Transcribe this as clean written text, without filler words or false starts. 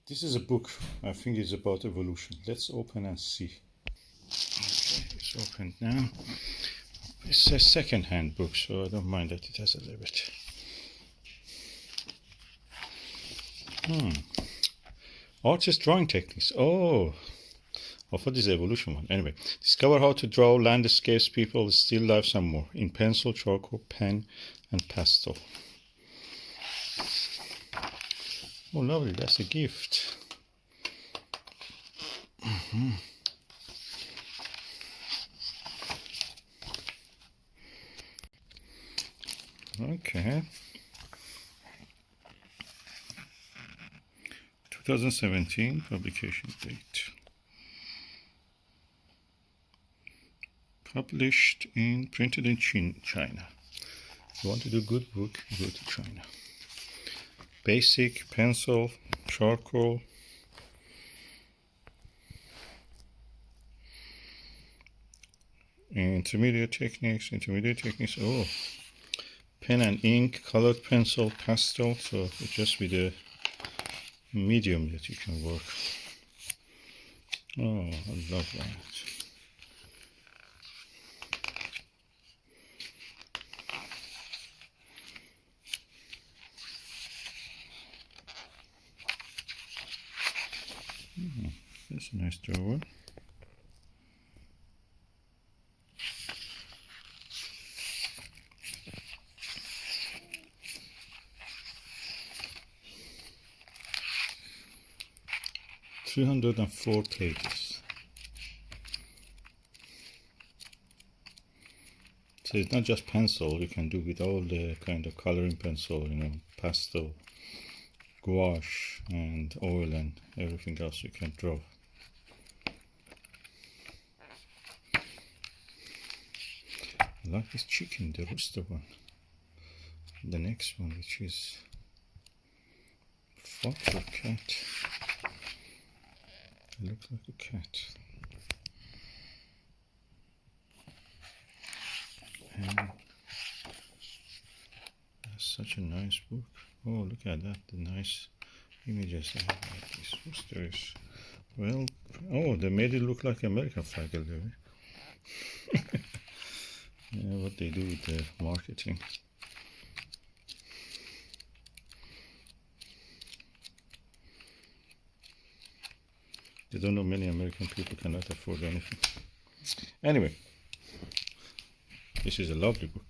This is a book, I think it's about evolution. Let's open and see. Okay, it's opened now. It's a second-hand book, so I don't mind that it has a little bit. Artist drawing techniques. Oh, I thought this is evolution one. Anyway, discover how to draw landscapes, people, still life, some more in pencil, charcoal, pen, and pastel. Oh, lovely! That's a gift. Okay. 2017 publication date. Published in, printed in China. If you want to do good book, go to China. Basic, pencil, charcoal. Intermediate techniques. Oh, pen and ink, colored pencil, pastel. So it's just with a medium that you can work. Oh, I love that. That's a nice drawer. ...304 pages. So it's not just pencil, you can do with all the kind of coloring pencil, you know, pastel, gouache, and oil, and everything else you can draw. I like this chicken, the rooster one. The next one, which is fox or cat. It looks like a cat. And that's such a nice book. Oh, look at that, the nice images I have like this roosters. Well, oh, they made it look like American flag a little bit. Yeah, what they do with the marketing. They don't know many American people cannot afford anything. Anyway, this is a lovely book.